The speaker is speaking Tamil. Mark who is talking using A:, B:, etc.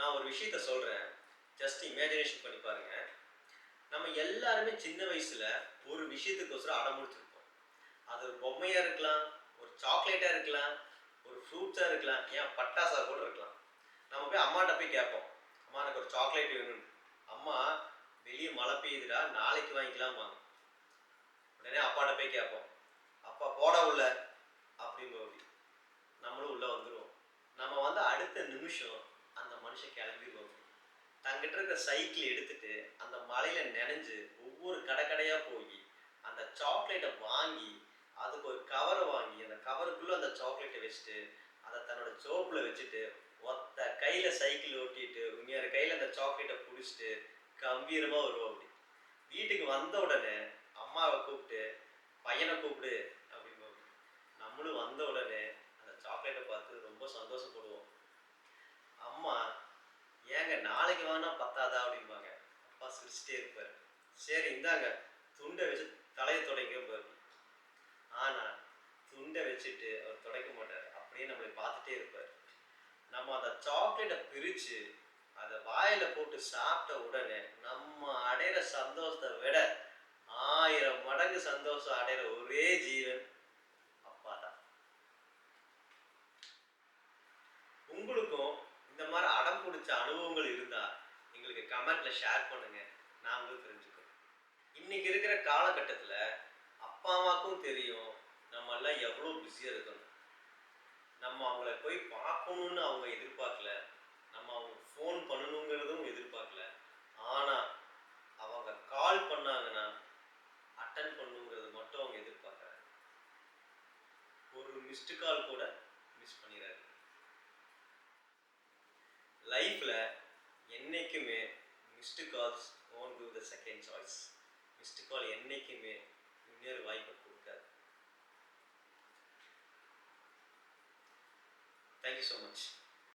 A: நான் ஒரு விஷயத்த சொல்றேன். ஜஸ்ட் இமேஜினேஷன் பண்ணி பாருங்க. நம்ம எல்லாருமே சின்ன வயசுல ஒரு விஷயத்துக்கோசரம் அடம் பிடிச்சிருப்போம். அது ஒரு பொம்மையா இருக்கலாம், ஒரு சாக்லேட்டா இருக்கலாம், ஒரு ஃப்ரூட்ஸா இருக்கலாம், ஏன் பட்டாசா கூட இருக்கலாம். நம்ம போய் அம்மாட்ட போய் கேட்போம். அம்மா எனக்கு ஒரு சாக்லேட் வேணும்னு. அம்மா வெளிய மழை பெய்யுதுடா, நாளைக்கு வாங்கிக்கலாம்பாங்க. உடனே அப்பாட்ட போய் கேட்போம். அப்பா போடா உள்ள அப்படிம்போம். நம்மளும் உள்ள வந்துருவோம். நம்ம வந்து அடுத்த நிமிஷம் அந்த மனுஷன் கிளம்பிடுவோம். தங்கிட்ட இருக்க சைக்கிள் எடுத்துட்டு அந்த மலையில நனைஞ்சு ஒவ்வொரு கடை கடையா போய் அந்த சாக்லேட்டை வாங்கி அதுக்கு ஒரு கவரை வாங்கி அந்த கவருக்குள்ள அந்த சாக்லேட்டை வச்சுட்டு அதை தன்னோட ஜோப்புல வச்சுட்டு ஒத்த கையில சைக்கிள் ஓட்டிட்டு இன்னொரு கையில அந்த சாக்லேட்டை பிடிச்சிட்டு கம்பீரமா வருவோம். அப்படி வீட்டுக்கு வந்த உடனே அம்மாவை கூப்பிட்டு பையனை கூப்பிடு அப்படின்னு நம்மளும் வந்த உடனே அந்த சாக்லேட்டை பார்த்து ரொம்ப சந்தோஷப்படுவோம். அம்மா ஏங்க நாளைக்கு வாங்கினா பத்தாதா அப்படிம்பாங்க. அப்பா சிரிச்சிட்டே இருப்பார். சரி இந்தாங்க துண்டை வச்சு தலையை துடைக்க. ஆனால் துண்டை வச்சுட்டு அவர் துடைக்க மாட்டார். அப்படியே நம்மளை பார்த்துட்டே இருப்பார். நம்ம அந்த சாக்லேட்டை பிரித்து அதை வாயில் போட்டு சாப்பிட்ட உடனே நம்ம அடையிற சந்தோஷத்தை விட 1000 மடங்கு சந்தோஷம் அடையிற ஒரே ஜீவன் அப்பா தான். உங்களுக்கும் இந்த மாதிரி அடம் பிடிச்ச அனுபவங்கள் இருந்தால் எங்களுக்கு கமெண்ட்ல ஷேர் பண்ணுங்க. நாங்களும் தெரிஞ்சுக்கிறோம். இன்னைக்கு இருக்கிற காலகட்டத்தில் அப்பா அம்மாவுக்கும் தெரியும் நம்ம எல்லாம் எவ்வளோ பிஸியாக இருக்கணும். நம்ம அவங்கள போய் பார்க்கணுன்னு அவங்க எதிர்பார்க்கல, நம்ம அவங்க ஃபோன் பண்ணணுங்கிறதும் எதிர்பார்க்கல. ஆனால் அவங்க கால் பண்ணாங்கன்னா அட்டன் பண்ணுங்கிறது மட்டும் அவங்க எதிர்பார்க்குறாங்க. ஒரு மிஸ்டு கால் கூட மிஸ் பண்ணிடுறாரு. லைஃப்பில் என்றைக்குமே missed calls won't give the second choice. Missed call என்றைக்குமே இன்னொரு வாய்ப்பை கொடுக்காது. Thank you so much.